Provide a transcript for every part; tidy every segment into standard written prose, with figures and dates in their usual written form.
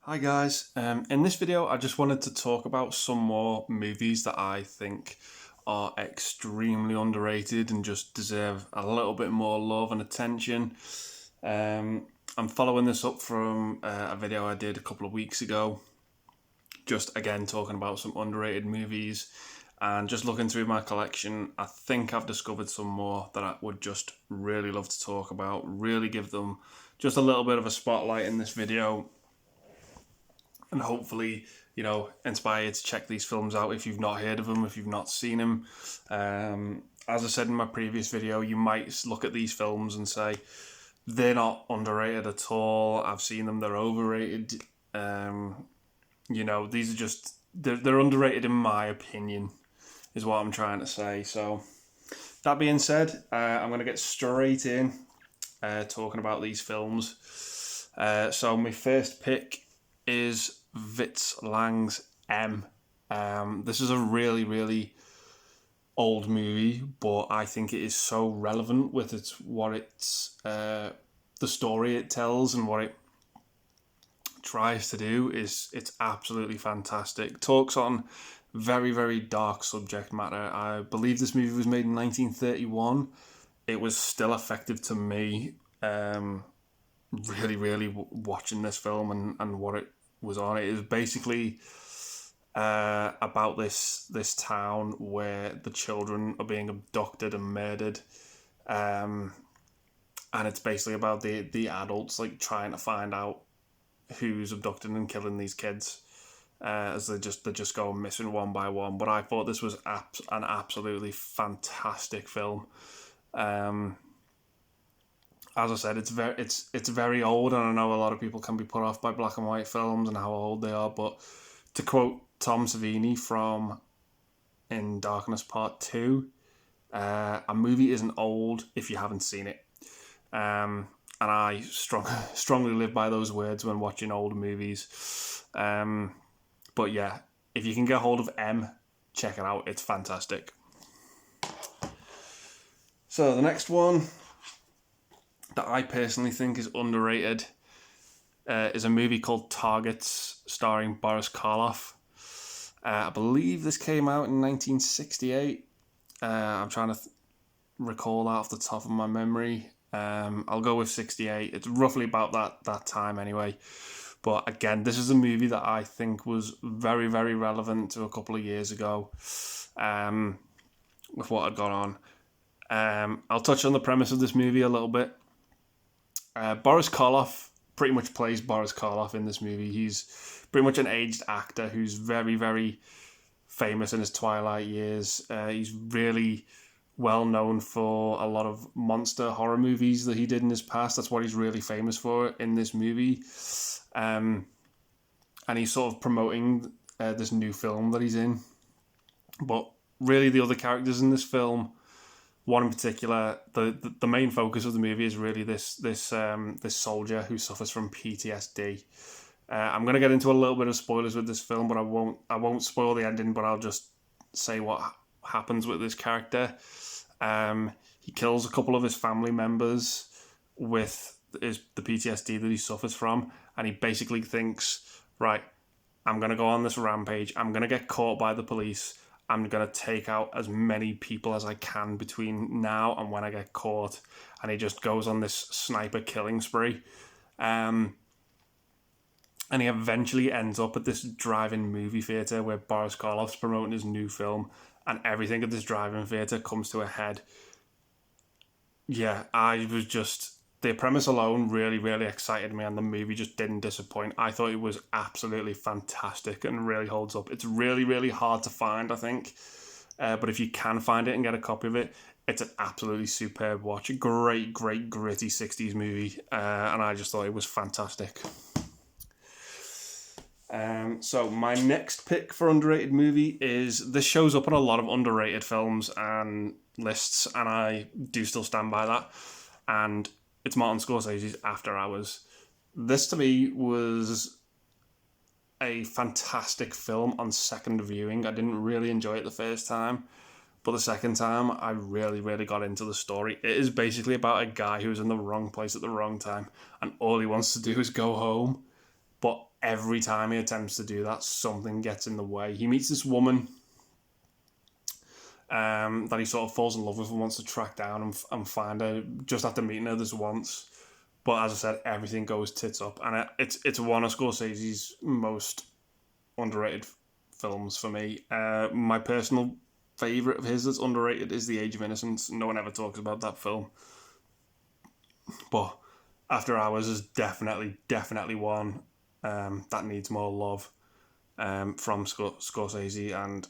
Hi guys, in this video I just wanted to talk about some more movies that I think are extremely underrated and just deserve a little bit more love and attention. I'm following this up from a video I did a couple of weeks ago, just again talking about some underrated movies and just looking through my collection. I think I've discovered some more that I would just really love to talk about, really give them just a little bit of a spotlight in this video and hopefully, inspire you to check these films out if you've not heard of them, if you've not seen them. As I said in my previous video, you might look at these films and say, they're not underrated at all. I've seen them, they're overrated. These are just, they're underrated in my opinion, is what I'm trying to say. So, that being said, I'm going to get straight in talking about these films. So, my first pick is Fritz Lang's M. This is a really, really old movie, but I think it is so relevant with the story it tells and what it tries to do. It's absolutely fantastic. Talks on very, very dark subject matter. I believe this movie was made in 1931. It was still effective to me. Really, really watching this film and what it was on. It is basically about this town where the children are being abducted and murdered, and it's basically about the adults like trying to find out who's abducting and killing these kids, as they just go missing one by one. But I thought this was an absolutely fantastic film. As I said, it's very old, and I know a lot of people can be put off by black and white films and how old they are. But to quote Tom Savini from In Darkness Part 2, a movie isn't old if you haven't seen it. And I strongly live by those words when watching old movies. But yeah, if you can get hold of M, check it out. It's fantastic. So the next one that I personally think is underrated is a movie called Targets, starring Boris Karloff. I believe this came out in 1968. I'm trying to recall that off the top of my memory. I'll go with 68. It's roughly about that time anyway. But again, this is a movie that I think was very, very relevant to a couple of years ago, with what had gone on. I'll touch on the premise of this movie a little bit. Boris Karloff pretty much plays Boris Karloff in this movie. He's pretty much an aged actor who's very, very famous in his twilight years. He's really well known for a lot of monster horror movies that he did in his past. That's what he's really famous for in this movie. And he's sort of promoting this new film that he's in. But really, the other characters in this film, one in particular, the main focus of the movie is really this soldier who suffers from PTSD. I'm going to get into a little bit of spoilers with this film, but I won't spoil the ending. But I'll just say what happens with this character. He kills a couple of his family members with the PTSD that he suffers from, and he basically thinks, right, I'm going to go on this rampage. I'm going to get caught by the police. I'm going to take out as many people as I can between now and when I get caught. And he just goes on this sniper killing spree. And he eventually ends up at this drive-in movie theatre where Boris Karloff's promoting his new film. And everything at this drive-in theatre comes to a head. Yeah, the premise alone really, really excited me, and the movie just didn't disappoint. I thought it was absolutely fantastic and really holds up. It's really, really hard to find, I think. But if you can find it and get a copy of it, it's an absolutely superb watch. A great, great, gritty 60s movie. And I just thought it was fantastic. So my next pick for underrated movie is, this shows up on a lot of underrated films and lists, and I do still stand by that. And it's Martin Scorsese's After Hours. This to me was a fantastic film on second viewing. I didn't really enjoy it the first time, but the second time I really, really got into the story. It is basically about a guy who's in the wrong place at the wrong time, and all he wants to do is go home. But every time he attempts to do that, something gets in the way. He meets this woman that he sort of falls in love with and wants to track down and find her just after meeting her this once. But as I said, everything goes tits up, and it's one of Scorsese's most underrated films for me. My personal favourite of his that's underrated is The Age of Innocence. No one ever talks about that film, but After Hours is definitely one that needs more love from Scorsese, and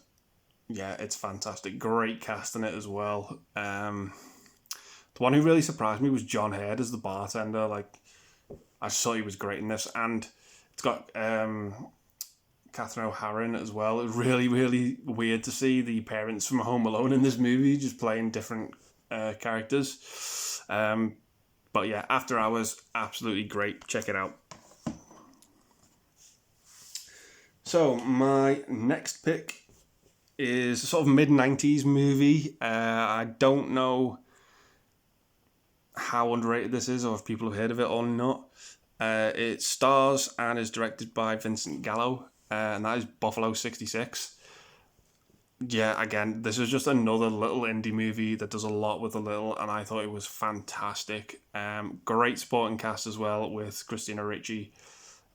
yeah, it's fantastic. Great cast in it as well. The one who really surprised me was John Hurt as the bartender. Like, I just thought he was great in this, and it's got Catherine O'Hara as well. It was really weird to see the parents from Home Alone in this movie just playing different characters. But yeah, After Hours, absolutely great. Check it out. So my next pick is a sort of mid-90s movie. I don't know how underrated this is or if people have heard of it or not. It stars and is directed by Vincent Gallo, and that is Buffalo 66. Yeah, again, this is just another little indie movie that does a lot with a little, and I thought it was fantastic. Great supporting cast as well, with Christina Ricci,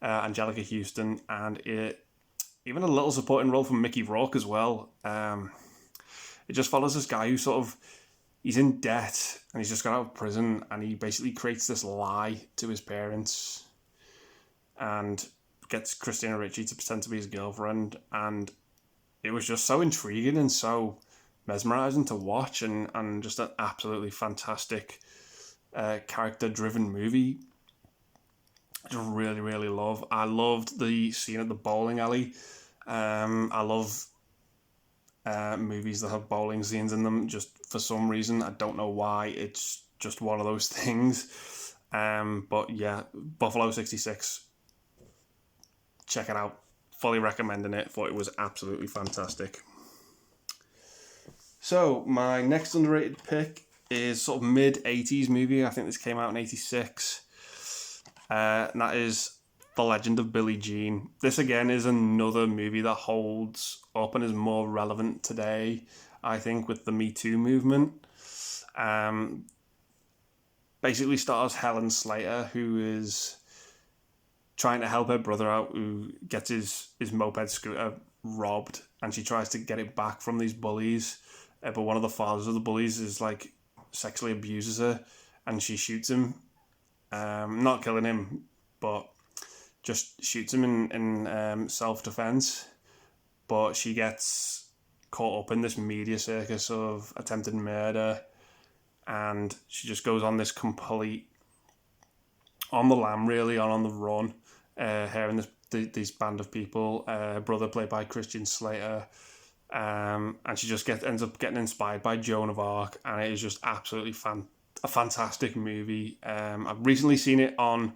Angelica Houston, and even a little supporting role from Mickey Rourke as well. It just follows this guy who he's in debt and he's just got out of prison, and he basically creates this lie to his parents and gets Christina Ricci to pretend to be his girlfriend, and it was just so intriguing and so mesmerising to watch, and just an absolutely fantastic character-driven movie. I just really love. I loved the scene at the bowling alley. I love movies that have bowling scenes in them, just for some reason. I don't know why. It's just one of those things. But yeah, Buffalo 66. Check it out. Fully recommending it. Thought it was absolutely fantastic. So my next underrated pick is sort of mid-80s movie. I think this came out in 86. And that is The Legend of Billie Jean. This again is another movie that holds up and is more relevant today, I think, with the Me Too movement. Basically stars Helen Slater, who is trying to help her brother out, who gets his moped scooter robbed, and she tries to get it back from these bullies. But one of the fathers of the bullies is like sexually abuses her, and she shoots him. Not killing him, but just shoots him in self-defense. But she gets caught up in this media circus of attempted murder, and she just goes on this complete on the lam, really, on the run. Her and this band of people, brother played by Christian Slater, and she just ends up getting inspired by Joan of Arc, and it is just absolutely a fantastic movie. I've recently seen it come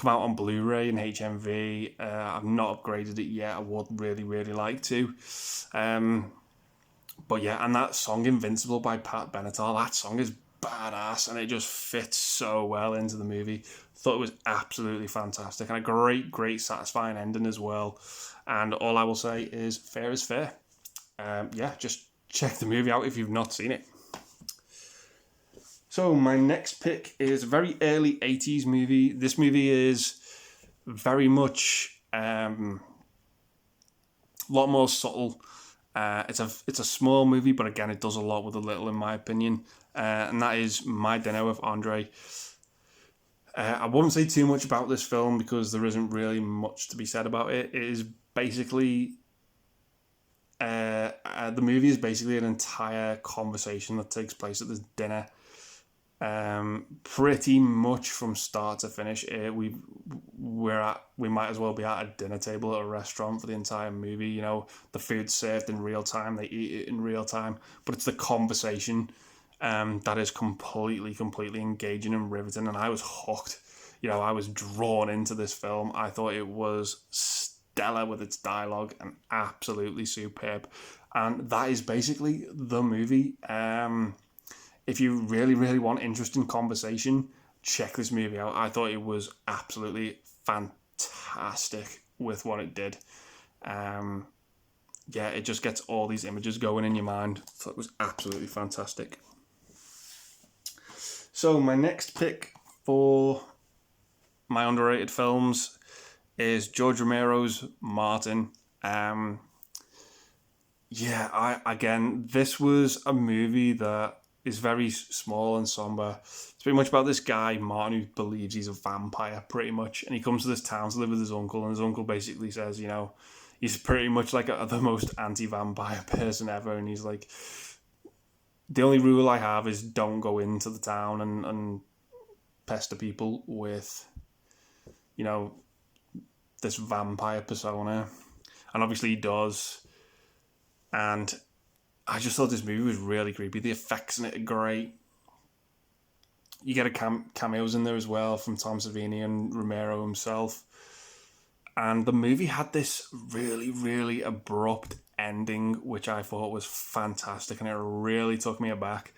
out on Blu-ray and HMV. I've not upgraded it yet. I would really like to. But yeah, and that song Invincible by Pat Benatar, that song is badass, and it just fits so well into the movie. Thought it was absolutely fantastic, and a great satisfying ending as well. And all I will say is fair is fair. Yeah, just check the movie out if you've not seen it. So my next pick is a very early 80s movie. This movie is very much a lot more subtle. It's a small movie, but again, it does a lot with a little, in my opinion. And that is My Dinner with Andre. I won't say too much about this film because there isn't really much to be said about it. It is basically the movie is basically an entire conversation that takes place at this dinner. Pretty much from start to finish. We might as well be at a dinner table at a restaurant for the entire movie. You know, the food's served in real time, they eat it in real time, but it's the conversation that is completely engaging and riveting, and I was hooked. You know, I was drawn into this film. I thought it was stellar with its dialogue and absolutely superb, and that is basically the movie. If you really want interesting conversation, check this movie out. I thought it was absolutely fantastic. fantastic with what it did. Yeah, it just gets all these images going in your mind. So it was absolutely fantastic. So my next pick for my underrated films is George Romero's Martin. This was a movie that is very small and somber. It's pretty much about this guy, Martin, who believes he's a vampire, pretty much. And he comes to this town to live with his uncle, and his uncle basically says, he's pretty much like the most anti-vampire person ever. And he's like, the only rule I have is don't go into the town and pester people with, this vampire persona. And obviously he does. And I just thought this movie was really creepy. The effects in it are great. You get cameos in there as well from Tom Savini and Romero himself. And the movie had this really, really abrupt ending, which I thought was fantastic, and it really took me aback.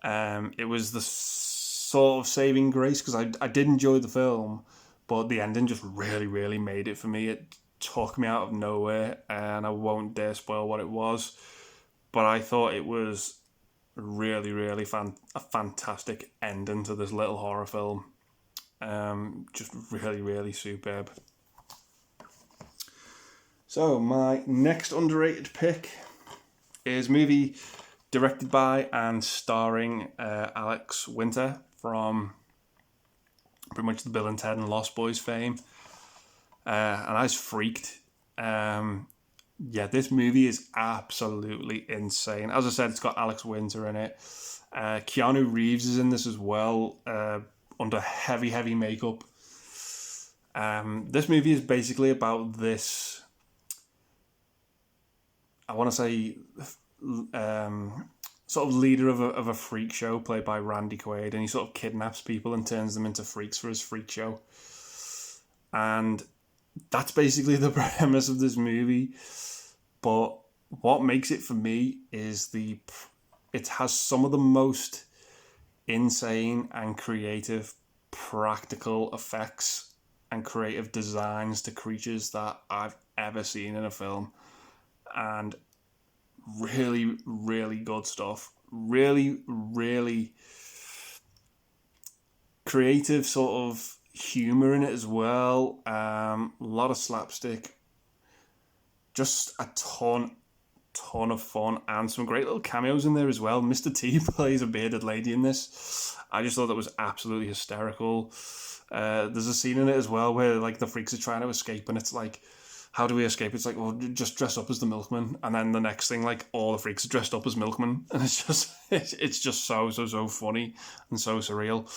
It was the sort of saving grace, because I did enjoy the film, but the ending just really, really made it for me. It took me out of nowhere, and I won't dare spoil what it was, but I thought it was really, really a fantastic ending to this little horror film. Just really, really superb. So my next underrated pick is a movie directed by and starring Alex Winter from pretty much the Bill and Ted and Lost Boys fame. And I was freaked. This movie is absolutely insane. As I said, it's got Alex Winter in it. Keanu Reeves is in this as well, under heavy, heavy makeup. This movie is basically about this, I want to say, sort of leader of a freak show played by Randy Quaid, and he sort of kidnaps people and turns them into freaks for his freak show. And that's basically the premise of this movie. But what makes it for me is it has some of the most insane and creative practical effects and creative designs to creatures that I've ever seen in a film. And really, really good stuff. Really, really creative sort of humour in it as well. A lot of slapstick. Just a ton of fun, and some great little cameos in there as well. Mr. T plays a bearded lady in this. I just thought that was absolutely hysterical. There's a scene in it as well where like the freaks are trying to escape, and it's like, how do we escape? It's like, well, just dress up as the milkman, and then the next thing, like, all the freaks are dressed up as milkmen, and it's just so funny and so surreal.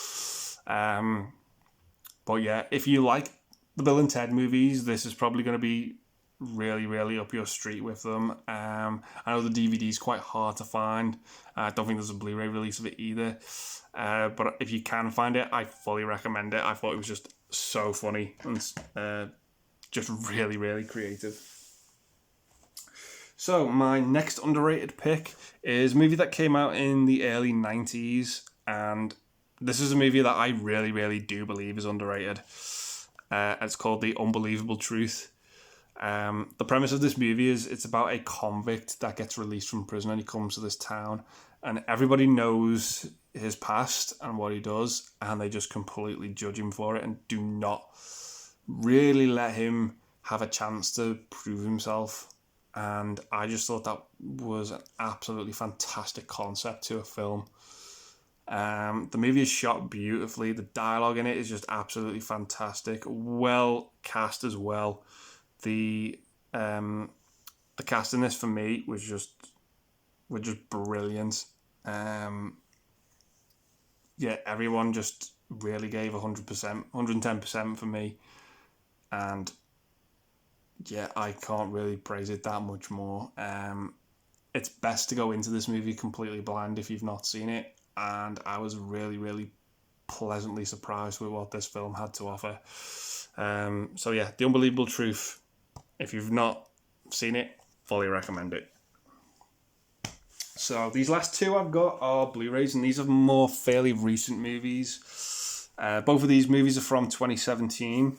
But yeah, if you like the Bill and Ted movies, this is probably going to be really, really up your street with them. I know the DVD is quite hard to find. I don't think there's a Blu-ray release of it either. But if you can find it, I fully recommend it. I thought it was just so funny and just really, really creative. So my next underrated pick is a movie that came out in the early 90s, and this is a movie that I really, really do believe is underrated. It's called The Unbelievable Truth. The premise of this movie is it's about a convict that gets released from prison, and he comes to this town, and everybody knows his past and what he does, and they just completely judge him for it and do not really let him have a chance to prove himself. And I just thought that was an absolutely fantastic concept to a film. The movie is shot beautifully. The dialogue in it is just absolutely fantastic. Well cast as well. The cast in this for me was just brilliant. Everyone just really gave 100%, 110% for me, and I can't really praise it that much more. It's best to go into this movie completely blind if you've not seen it, and I was really, really pleasantly surprised with what this film had to offer. The Unbelievable Truth. If you've not seen it, fully recommend it. So these last two I've got are Blu-rays, and these are more fairly recent movies. Both of these movies are from 2017.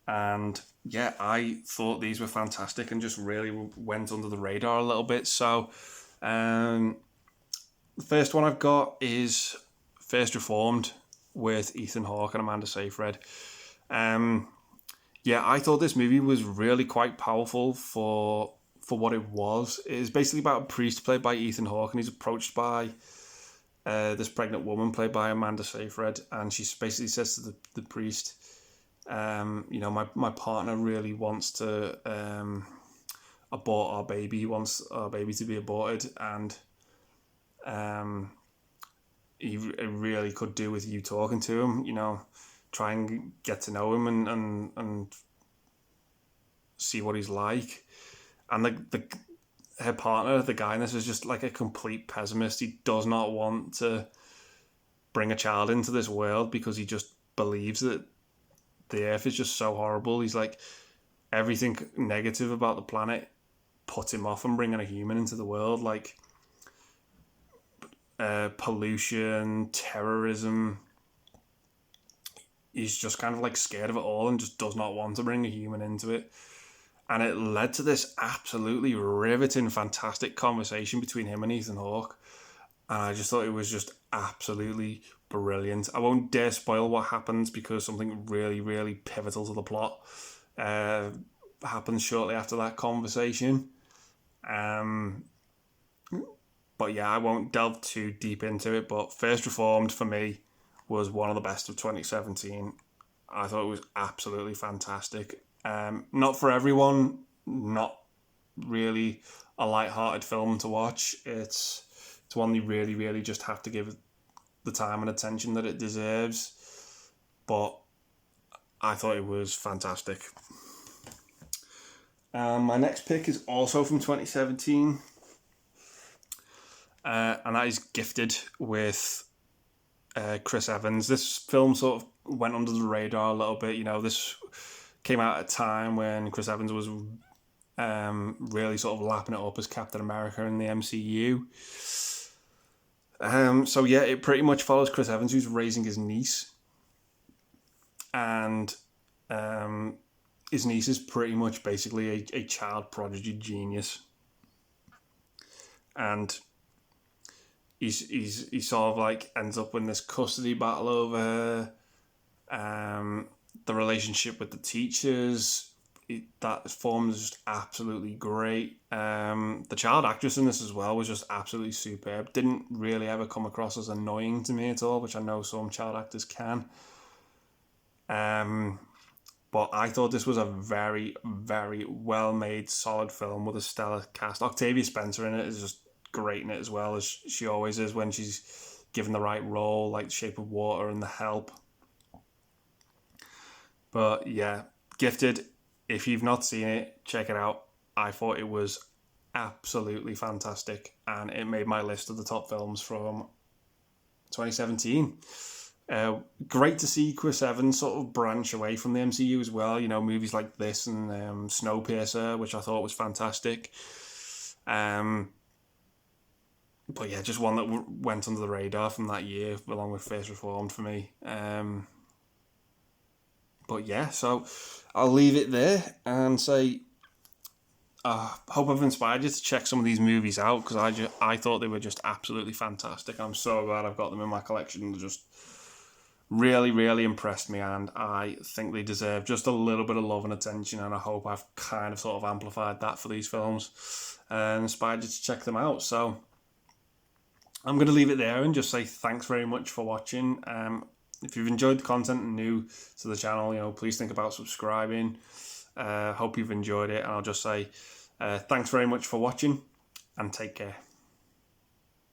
And yeah, I thought these were fantastic and just really went under the radar a little bit. So the first one I've got is First Reformed with Ethan Hawke and Amanda Seyfried. Yeah, I thought this movie was really quite powerful for what it was. It is basically about a priest played by Ethan Hawke, and he's approached by this pregnant woman played by Amanda Seyfried, and she basically says to the priest, my partner really wants to abort our baby. He wants our baby to be aborted, and he really could do with you talking to him. Try and get to know him and see what he's like. And her partner, the guy in this, is just like a complete pessimist. He does not want to bring a child into this world because he just believes that the earth is just so horrible. He's like, everything negative about the planet puts him off from bringing a human into the world, like pollution, terrorism. He's just kind of like scared of it all and just does not want to bring a human into it. And it led to this absolutely riveting, fantastic conversation between him and Ethan Hawke. And I just thought it was just absolutely brilliant. I won't dare spoil what happens because something really, really pivotal to the plot happens shortly after that conversation. But yeah, I won't delve too deep into it. But First Reformed, for me, was one of the best of 2017. I thought it was absolutely fantastic. Not for everyone, not really a light-hearted film to watch. It's one you really, really just have to give the time and attention that it deserves. But I thought it was fantastic. My next pick is also from 2017. And that is Gifted with Chris Evans. This film sort of went under the radar a little bit. This came out at a time when Chris Evans was really sort of lapping it up as Captain America in the MCU. So yeah, it pretty much follows Chris Evans, who's raising his niece. And his niece is pretty much basically a child prodigy genius. And he sort of like ends up in this custody battle over her. The relationship with the teachers that forms is just absolutely great. The child actress in this as well was just absolutely superb. Didn't really ever come across as annoying to me at all, which I know some child actors can. But I thought this was a very, very well made, solid film with a stellar cast. Octavia Spencer in it is just great in it as well, as she always is when she's given the right role, like Shape of Water and The Help. But yeah, Gifted, if you've not seen it, check it out. I thought it was absolutely fantastic, and it made my list of the top films from 2017. Great to see Chris Evans sort of branch away from the MCU as well. Movies like this and Snowpiercer, which I thought was fantastic. But yeah, just one that went under the radar from that year, along with First Reformed for me. But yeah, so I'll leave it there and say, hope I've inspired you to check some of these movies out, because I thought they were just absolutely fantastic. I'm so glad I've got them in my collection. They just really, really impressed me, and I think they deserve just a little bit of love and attention, and I hope I've kind of sort of amplified that for these films and inspired you to check them out. So I'm going to leave it there and just say thanks very much for watching. If you've enjoyed the content and new to the channel, please think about subscribing. Hope you've enjoyed it, and I'll just say thanks very much for watching, and take care.